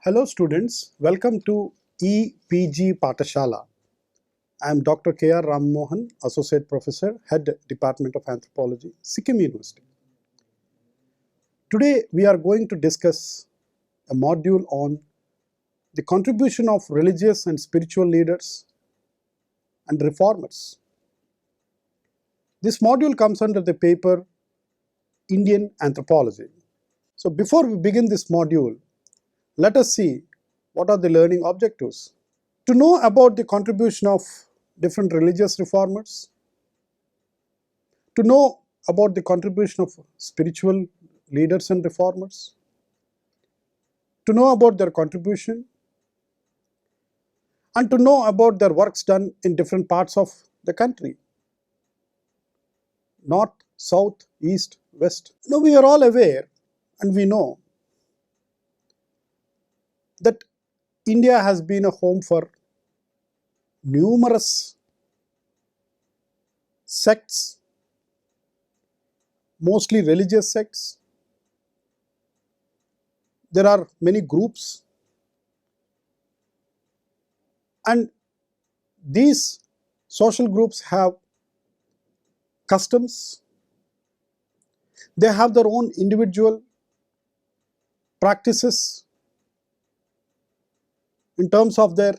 Hello students, welcome to EPG Patashala. I am Dr. K.R. Rammohan, Associate Professor, Head Department of Anthropology, Sikkim University. Today we are going to discuss a module on the contribution of religious and spiritual leaders and reformers. This module comes under the paper Indian Anthropology. So before we begin this module, let us see what are the learning objectives. To know about the contribution of different religious reformers, to know about the contribution of spiritual leaders and reformers, to know about their contribution, and to know about their works done in different parts of the country, north, south, east, west. Now we are all aware and we know that India has been a home for numerous sects, mostly religious sects. There are many groups, and these social groups have customs, they have their own individual practices in terms of their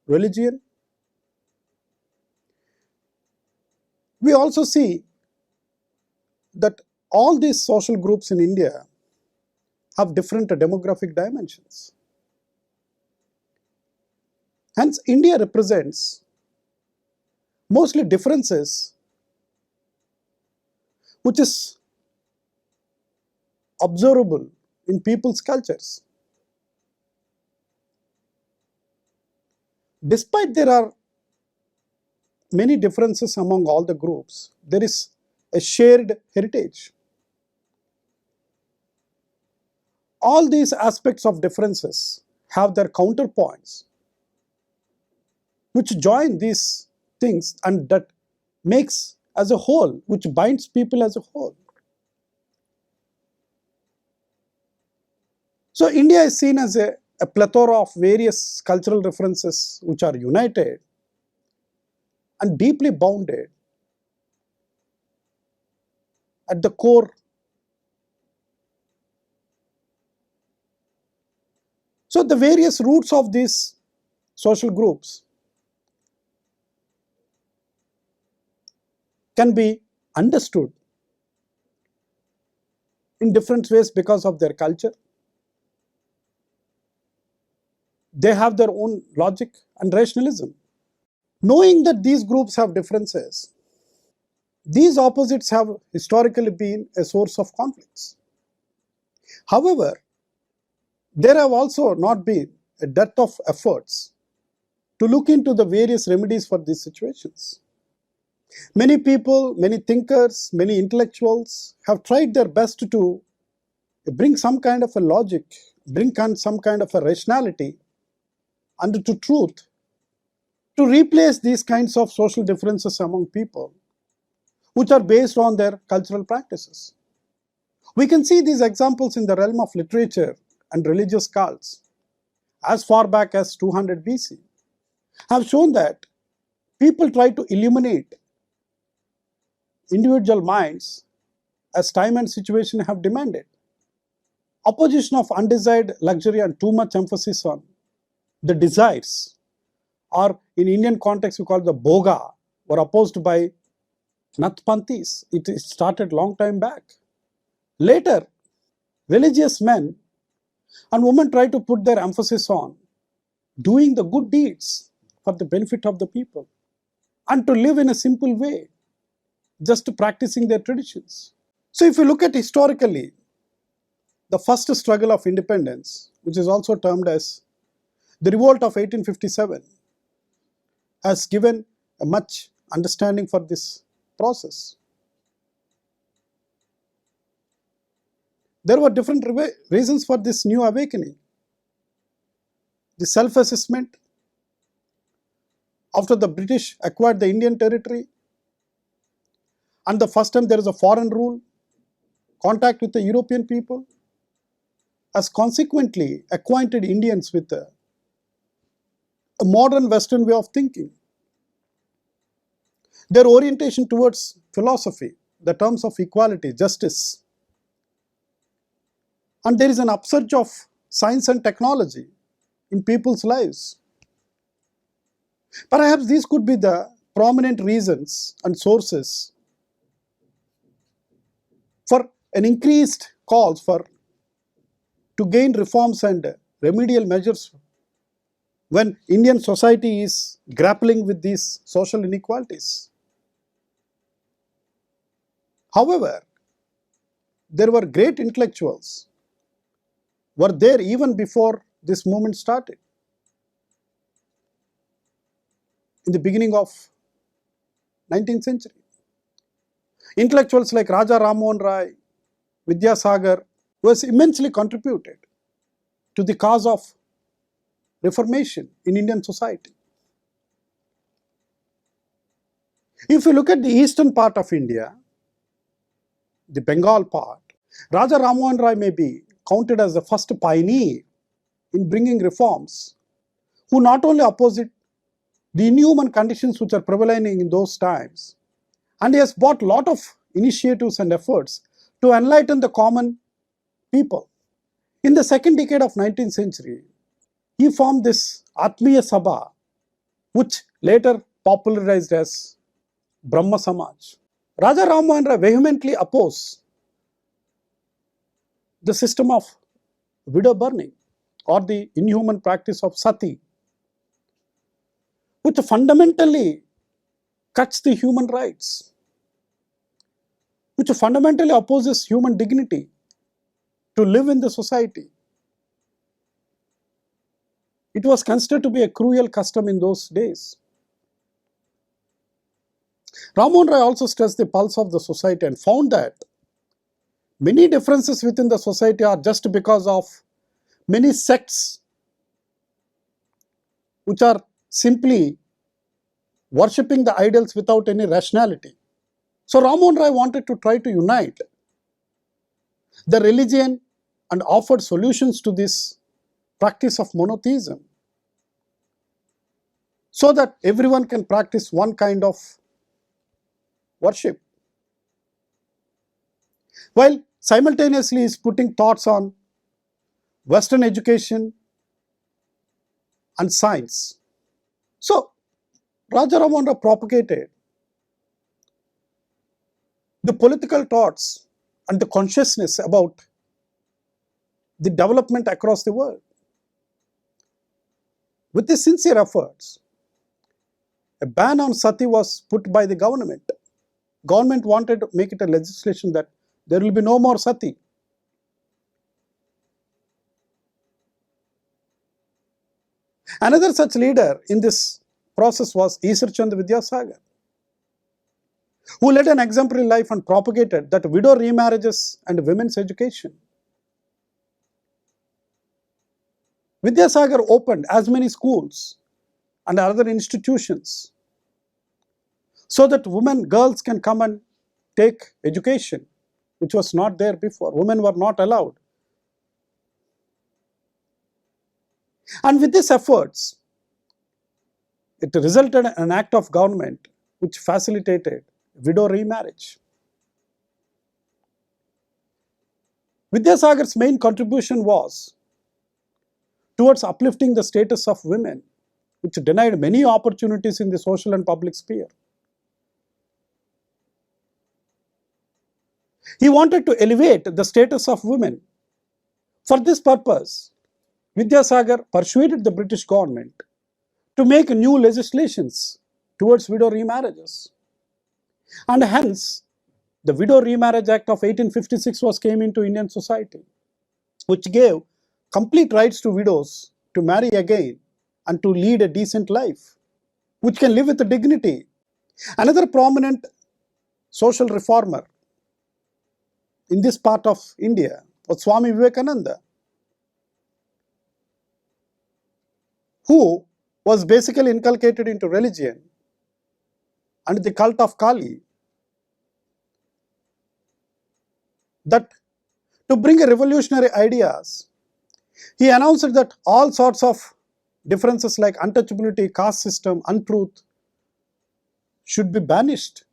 religion. We also see that all these social groups in India have different demographic dimensions. Hence, India represents mostly differences which is observable in people's cultures. Despite there are many differences among all the groups, there is a shared heritage. All these aspects of differences have their counterpoints which join these things, and that makes as a whole, which binds people as a whole. So India is seen as a plethora of various cultural references which are united and deeply bounded at the core. So the various roots of these social groups can be understood in different ways because of their culture. They have their own logic and rationalism. Knowing that these groups have differences, these opposites have historically been a source of conflicts. However, there have also not been a dearth of efforts to look into the various remedies for these situations. Many people, many thinkers, many intellectuals have tried their best to bring some kind of a logic, bring some kind of a rationality and to truth, to replace these kinds of social differences among people which are based on their cultural practices. We can see these examples in the realm of literature and religious cults as far back as 200 BC, have shown that people try to illuminate individual minds as time and situation have demanded. Opposition of undesired luxury and too much emphasis on the desires, or in Indian context we call it the boga, were opposed by Nathpanthis. It started long time back. Later, religious men and women try to put their emphasis on doing the good deeds for the benefit of the people and to live in a simple way, just practicing their traditions. So if you look at historically, the first struggle of independence, which is also termed as the revolt of 1857, has given a much understanding for this process. There were different reasons for this new awakening. The self-assessment after the British acquired the Indian territory, and the first time there is a foreign rule, contact with the European people, has consequently acquainted Indians with a modern Western way of thinking. Their orientation towards philosophy, the terms of equality, justice, and there is an upsurge of science and technology in people's lives. Perhaps these could be the prominent reasons and sources for an increased calls for to gain reforms and remedial measures when Indian society is grappling with these social inequalities. However, there were great intellectuals were there even before this movement started. In the beginning of 19th century, intellectuals like Raja Rammohan Rai, Vidyasagar was immensely contributed to the cause of reformation in Indian society. If you look at the eastern part of India, the Bengal part, Raja Rammohan Rai may be counted as the first pioneer in bringing reforms, who not only opposed the inhuman conditions which are prevailing in those times, and he has brought a lot of initiatives and efforts to enlighten the common people. In the second decade of 19th century, he formed this Atmiya Sabha, which later popularized as Brahma Samaj. Raja Rammohan Rai vehemently opposed the system of widow burning or the inhuman practice of sati, which fundamentally cuts the human rights, which fundamentally opposes human dignity to live in the society. It was considered to be a cruel custom in those days. Rammohan Rai also stressed the pulse of the society and found that many differences within the society are just because of many sects which are simply worshipping the idols without any rationality. So Rammohan Rai wanted to try to unite the religion and offered solutions to this practice of monotheism so that everyone can practice one kind of worship, while simultaneously is putting thoughts on Western education and science. So Raja Rammohan Rai propagated the political thoughts and the consciousness about the development across the world. With his sincere efforts, a ban on sati was put by the government. Government wanted to make it a legislation that there will be no more sati. Another such leader in this process was Isar Chand Vidyasagar, who led an exemplary life and propagated that widow remarriages and women's education. Vidyasagar opened as many schools and other institutions so that girls can come and take education, which was not there before. Women were not allowed. And with these efforts, it resulted in an act of government which facilitated widow remarriage. Vidyasagar's main contribution was towards uplifting the status of women, which denied many opportunities in the social and public sphere. He wanted to elevate the status of women. For this purpose, Vidyasagar persuaded the British government to make new legislations towards widow remarriages. And hence, the Widow Remarriage Act of 1856 came into Indian society, which gave complete rights to widows to marry again and to lead a decent life, which can live with dignity. Another prominent social reformer in this part of India was Swami Vivekananda, who was basically inculcated into religion and the cult of Kali, that to bring revolutionary ideas He announced that all sorts of differences like untouchability, caste system, untruth should be banished.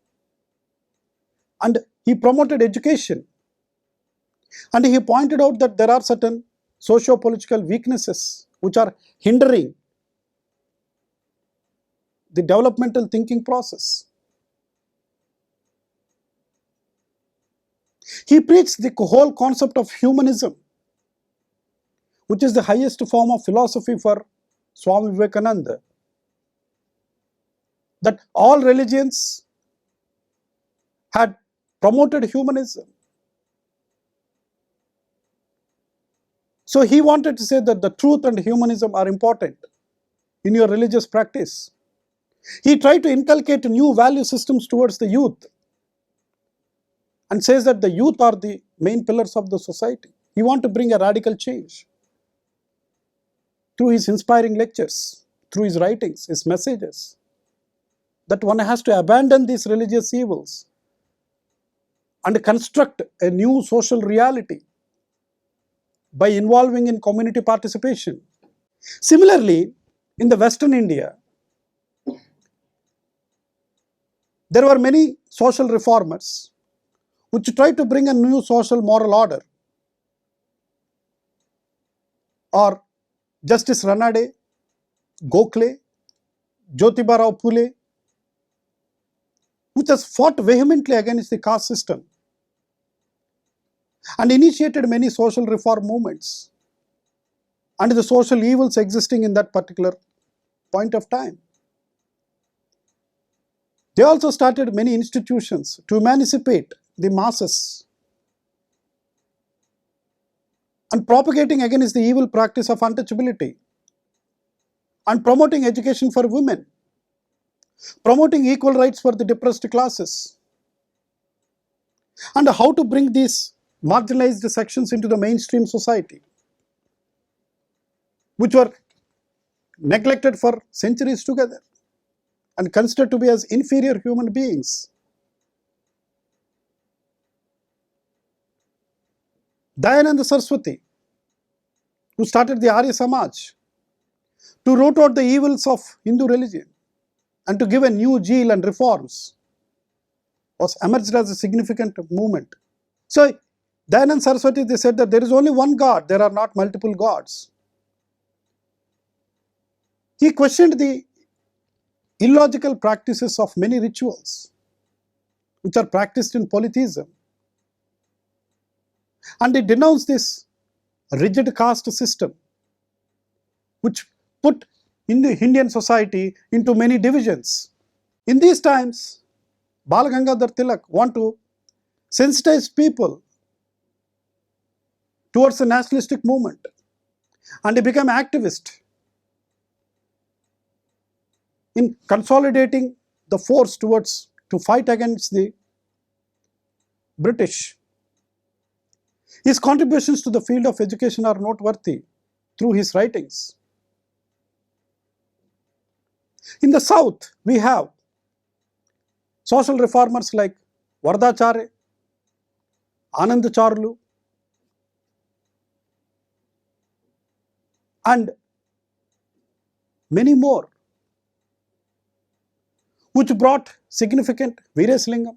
And he promoted education. And he pointed out that there are certain socio-political weaknesses which are hindering the developmental thinking process. He preached the whole concept of humanism, which is the highest form of philosophy for Swami Vivekananda, that all religions had promoted humanism. So he wanted to say that the truth and humanism are important in your religious practice. He tried to inculcate new value systems towards the youth and says that the youth are the main pillars of the society. He wanted to bring a radical change through his inspiring lectures, through his writings, his messages, that one has to abandon these religious evils and construct a new social reality by involving in community participation. Similarly, in the Western India, there were many social reformers which tried to bring a new social moral order. Or Justice Ranade, Gokhale, Jyotiba Rao Phule, which has fought vehemently against the caste system and initiated many social reform movements and the social evils existing in that particular point of time. They also started many institutions to emancipate the masses and propagating against the evil practice of untouchability and promoting education for women, promoting equal rights for the depressed classes, and how to bring these marginalized sections into the mainstream society, which were neglected for centuries together and considered to be as inferior human beings. Dayananda Saraswati, who started the Arya Samaj, to root out the evils of Hindu religion and to give a new zeal and reforms, was emerged as a significant movement. So Dayananda Saraswati, they said that there is only one God, there are not multiple gods. He questioned the illogical practices of many rituals which are practiced in polytheism, and he denounced this rigid caste system which put Indian society into many divisions. In these times, Bal Gangadhar Tilak want to sensitize people towards the nationalistic movement, and he became an activist in consolidating the force to fight against the British. His contributions to the field of education are noteworthy through his writings. In the South, we have social reformers like Varadachari, Anand Charlu, and many more, which brought significant Veeraslingam,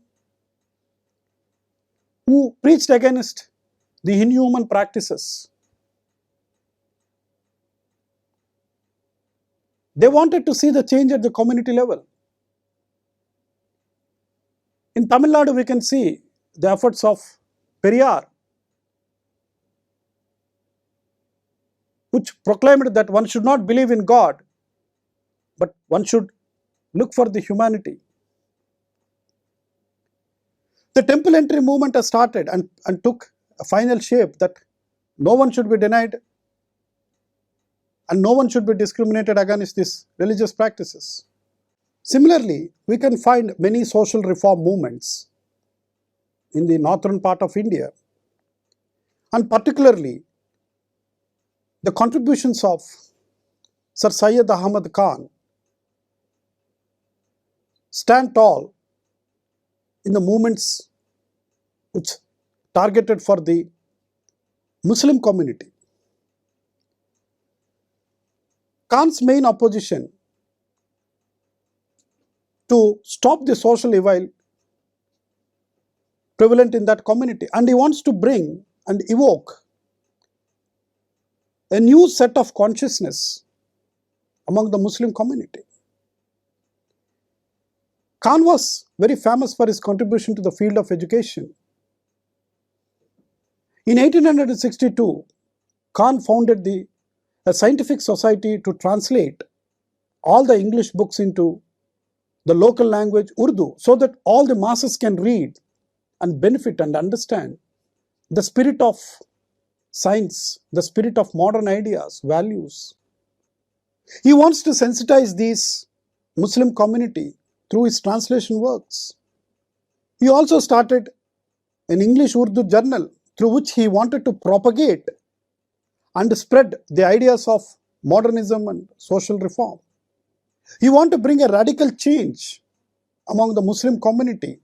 who preached against the inhuman practices. They wanted to see the change at the community level. In Tamil Nadu, we can see the efforts of Periyar, which proclaimed that one should not believe in God, but one should look for the humanity. The temple entry movement has started and took a final shape that no one should be denied and no one should be discriminated against these religious practices. Similarly, we can find many social reform movements in the northern part of India, and particularly the contributions of Sir Syed Ahmad Khan stand tall in the movements which targeted for the Muslim community. Kant's main opposition to stop the social evil prevalent in that community, and he wants to bring and evoke a new set of consciousness among the Muslim community. Kant was very famous for his contribution to the field of education. In 1862, Kant founded a scientific society to translate all the English books into the local language Urdu, so that all the masses can read and benefit and understand the spirit of science, the spirit of modern ideas, values. He wants to sensitize these Muslim community through his translation works. He also started an English Urdu journal through which he wanted to propagate and spread the ideas of modernism and social reform. He wanted to bring a radical change among the Muslim community,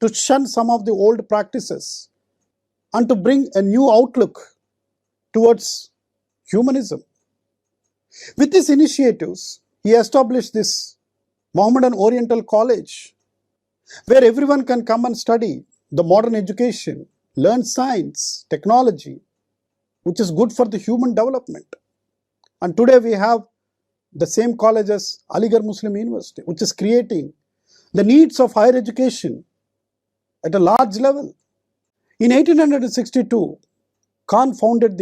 to shun some of the old practices and to bring a new outlook towards humanism. With these initiatives, he established this Mohammedan Oriental College, where everyone can come and study the modern education, learn science, technology, which is good for the human development. And today we have the same college as Aligarh Muslim University, which is creating the needs of higher education at a large level. In 1862, Kant founded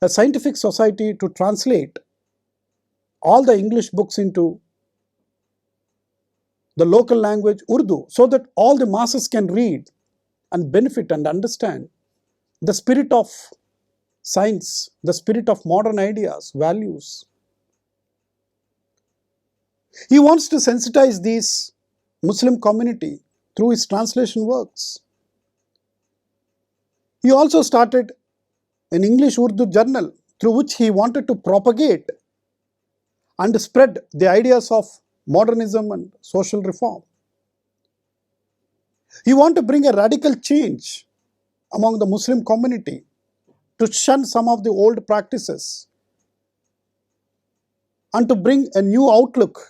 a scientific society to translate all the English books into the local language Urdu, so that all the masses can read and benefit and understand the spirit of science, the spirit of modern ideas, values. He wants to sensitize these Muslim community through his translation works. He also started an English Urdu journal through which he wanted to propagate and spread the ideas of modernism and social reform. He wanted to bring a radical change among the Muslim community, to shun some of the old practices and to bring a new outlook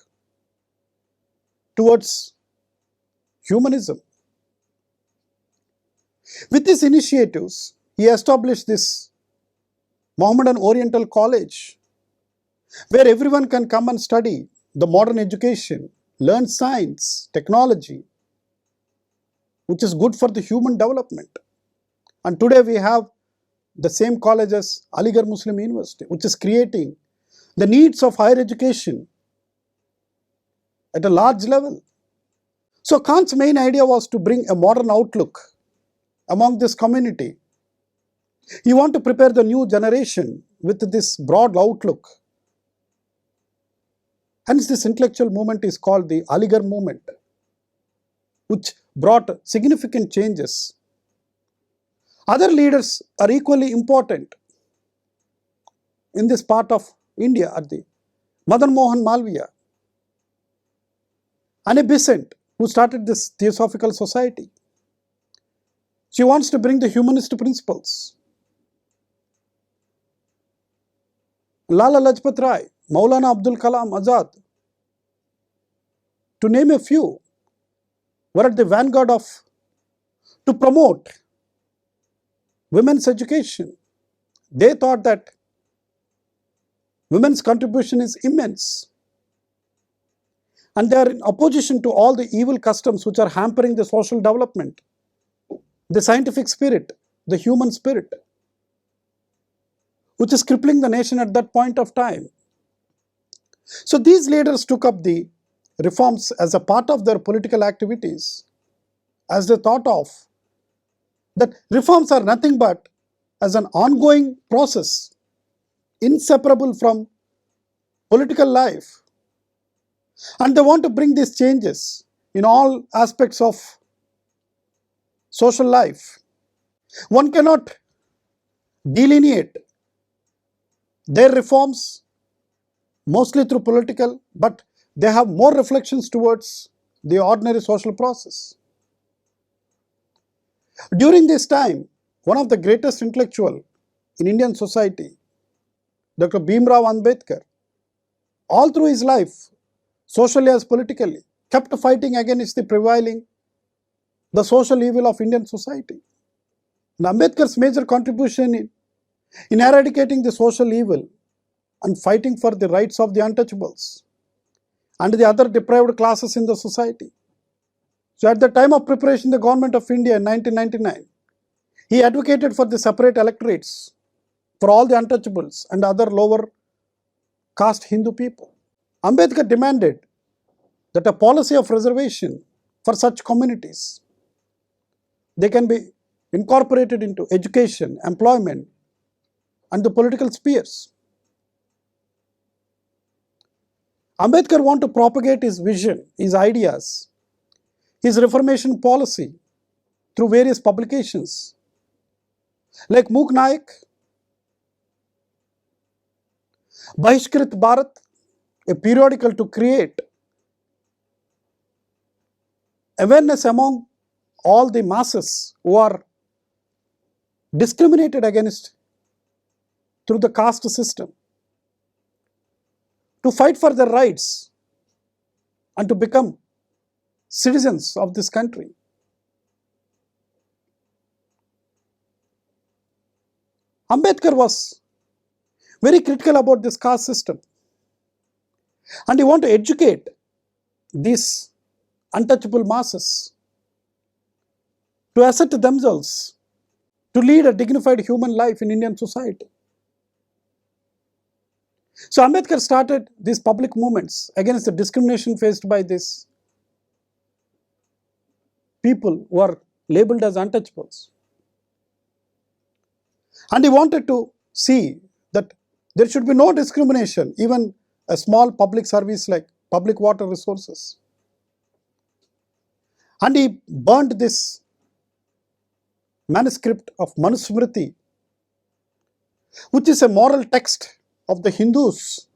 towards humanism. With these initiatives, he established this Mohammedan Oriental College, where everyone can come and study the modern education, learn science, technology, which is good for the human development. And today we have the same college as Aligarh Muslim University, which is creating the needs of higher education at a large level. So Kant's main idea was to bring a modern outlook among this community. He wanted to prepare the new generation with this broad outlook. Hence this intellectual movement is called the Aligarh movement, which brought significant changes. Other leaders are equally important in this part of India are the Madan Mohan Malviya, Anne Besant, who started this Theosophical Society. She wants to bring the humanist principles. Lala Lajpat Rai, Maulana Abdul Kalam Azad, to name a few, were at the vanguard to promote women's education. They thought that women's contribution is immense, and they are in opposition to all the evil customs which are hampering the social development, the scientific spirit, the human spirit, which is crippling the nation at that point of time. So these leaders took up the reforms as a part of their political activities, as they thought of that reforms are nothing but as an ongoing process, inseparable from political life. And they want to bring these changes in all aspects of social life. One cannot delineate their reforms mostly through political, but they have more reflections towards the ordinary social process. During this time, one of the greatest intellectual in Indian society, Dr. Bhimrao Ambedkar, all through his life, socially as politically, kept fighting against the social evil of Indian society. And Ambedkar's major contribution in eradicating the social evil and fighting for the rights of the untouchables and the other deprived classes in the society. So at the time of preparation, the government of India in 1999, he advocated for the separate electorates for all the untouchables and other lower caste Hindu people. Ambedkar demanded that a policy of reservation for such communities, they can be incorporated into education, employment, and the political spheres. Ambedkar wanted to propagate his vision, his ideas, his reformation policy through various publications like Mook Nayak, Bahishkrit Bharat, a periodical to create awareness among all the masses who are discriminated against through the caste system, to fight for their rights and to become citizens of this country. Ambedkar was very critical about this caste system, and he wanted to educate these untouchable masses to assert themselves to lead a dignified human life in Indian society. So Ambedkar started these public movements against the discrimination faced by these people who are labeled as untouchables. And he wanted to see that there should be no discrimination, even a small public service like public water resources. And he burned this manuscript of Manusmriti, which is a moral text of the Hindus,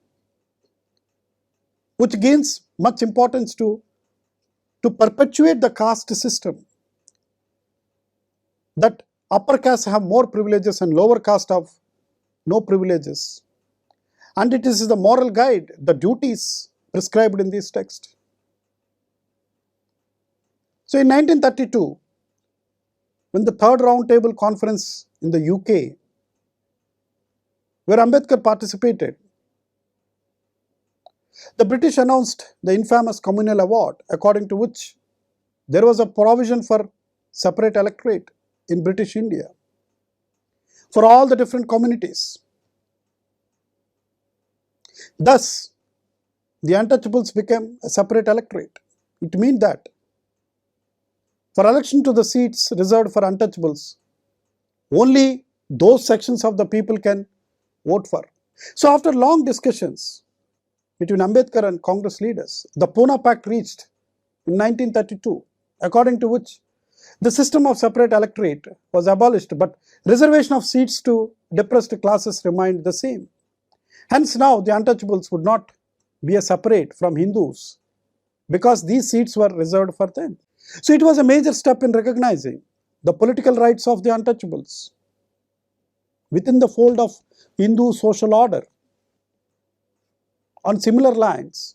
which gains much importance to perpetuate the caste system, that upper caste have more privileges and lower caste have no privileges. And it is the moral guide, the duties prescribed in this text. So in 1932, when the third roundtable conference in the UK, where Ambedkar participated, the British announced the infamous communal award, according to which there was a provision for separate electorate in British India for all the different communities. Thus, the untouchables became a separate electorate. It means that for election to the seats reserved for untouchables, only those sections of the people can vote for. So after long discussions between Ambedkar and Congress leaders, the Pune Pact reached in 1932, according to which the system of separate electorate was abolished, but reservation of seats to depressed classes remained the same. Hence now the untouchables would not be a separate from Hindus because these seats were reserved for them. So it was a major step in recognizing the political rights of the untouchables within the fold of Hindu social order. On similar lines,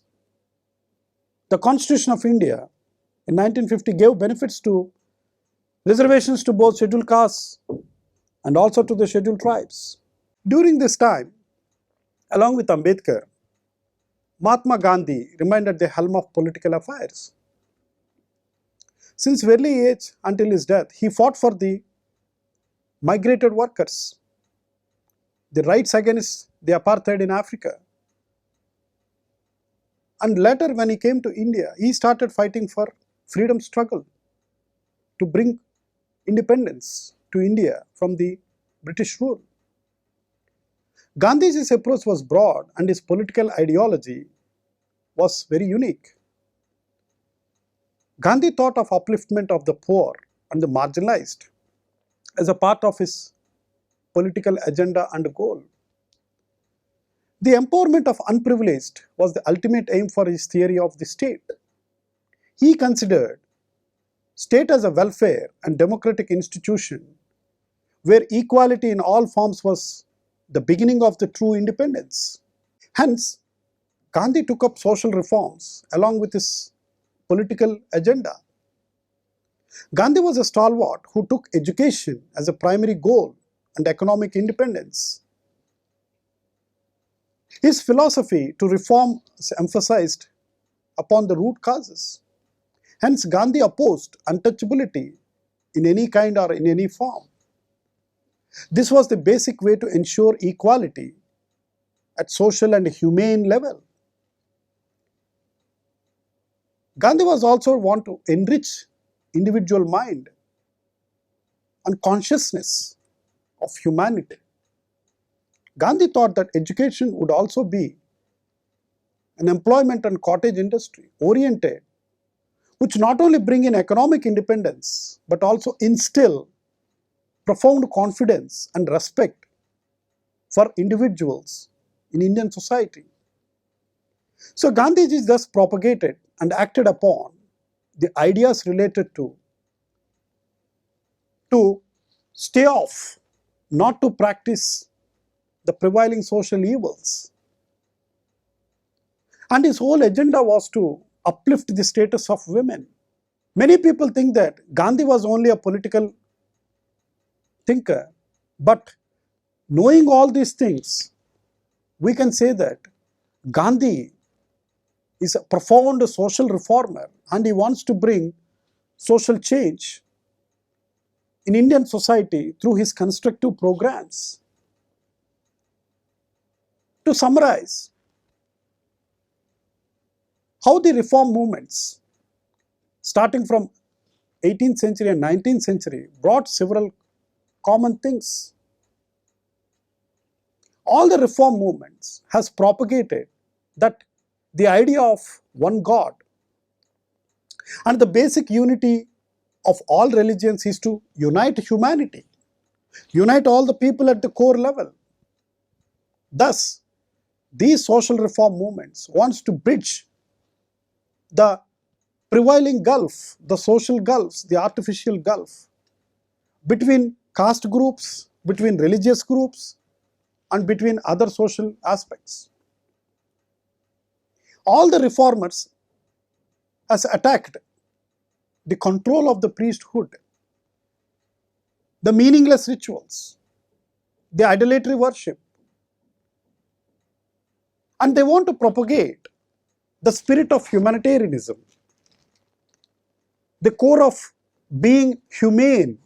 the Constitution of India in 1950 gave benefits to reservations to both scheduled castes and also to the scheduled tribes. During this time, along with Ambedkar, Mahatma Gandhi remained at the helm of political affairs. Since early age until his death, he fought for the migrated workers, the rights against the apartheid in Africa. And later when he came to India, he started fighting for freedom struggle to bring independence to India from the British rule. Gandhi's approach was broad and his political ideology was very unique. Gandhi thought of upliftment of the poor and the marginalized as a part of his political agenda and goal. The empowerment of unprivileged was the ultimate aim for his theory of the state. He considered state as a welfare and democratic institution where equality in all forms was the beginning of the true independence. Hence, Gandhi took up social reforms along with his political agenda. Gandhi was a stalwart who took education as a primary goal and economic independence. His philosophy to reform emphasized upon the root causes. Hence, Gandhi opposed untouchability in any kind or in any form. This was the basic way to ensure equality at social and humane level. Gandhi was also want to enrich individual mind and consciousness of humanity. Gandhi thought that education would also be an employment and cottage industry oriented, which not only bring in economic independence but also instill profound confidence and respect for individuals in Indian society. So Gandhiji thus propagated and acted upon the ideas related to stay off, not to practice the prevailing social evils. And his whole agenda was to uplift the status of women. Many people think that Gandhi was only a political thinker, but knowing all these things, we can say that Gandhi is a profound social reformer and he wants to bring social change in Indian society through his constructive programs. To summarize, how the reform movements starting from 18th century and 19th century brought several common things. All the reform movements has propagated that the idea of one God and the basic unity of all religions is to unite humanity, unite all the people at the core level. Thus, these social reform movements wants to bridge the prevailing gulf, the social gulfs, the artificial gulf between caste groups, between religious groups, and between other social aspects. All the reformers has attacked the control of the priesthood, the meaningless rituals, the idolatry worship, and they want to propagate the spirit of humanitarianism, the core of being humane.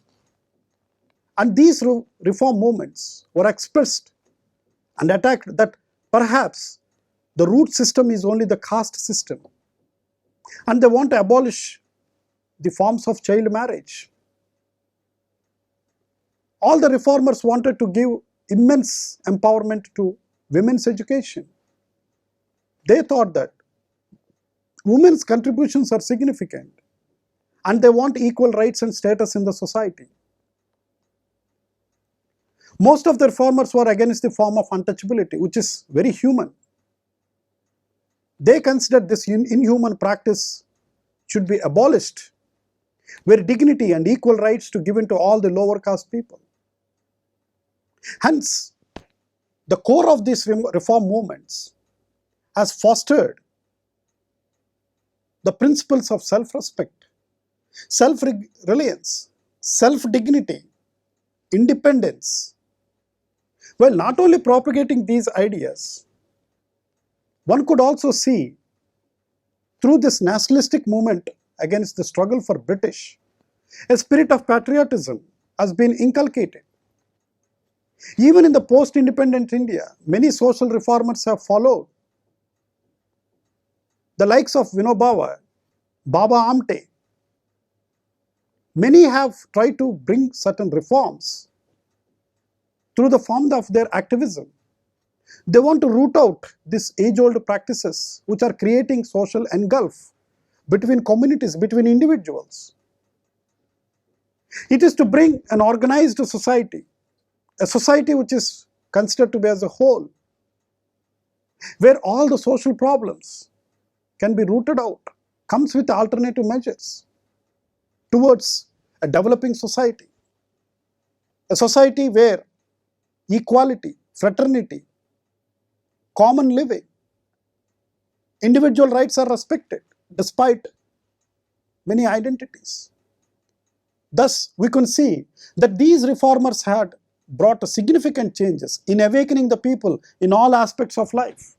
And these reform movements were expressed and attacked that perhaps the root system is only the caste system, and they want to abolish the forms of child marriage. All the reformers wanted to give immense empowerment to women's education. They thought that women's contributions are significant and they want equal rights and status in the society. Most of the reformers were against the form of untouchability, which is very human. They considered this inhuman practice should be abolished, where dignity and equal rights to given to all the lower caste people. Hence, the core of these reform movements has fostered the principles of self-respect, self-reliance, self-dignity, independence. While not only propagating these ideas, one could also see through this nationalistic movement against the struggle for British, a spirit of patriotism has been inculcated. Even in the post-independent India, many social reformers have followed. The likes of Vinoba, Baba Amte, many have tried to bring certain reforms through the form of their activism. They want to root out these age-old practices which are creating social engulf between communities, between individuals. It is to bring an organized society, a society which is considered to be as a whole, where all the social problems can be rooted out, comes with alternative measures towards a developing society. A society where equality, fraternity, common living, Individual rights are respected despite many identities. Thus, we can see that these reformers had brought significant changes in awakening the people in all aspects of life.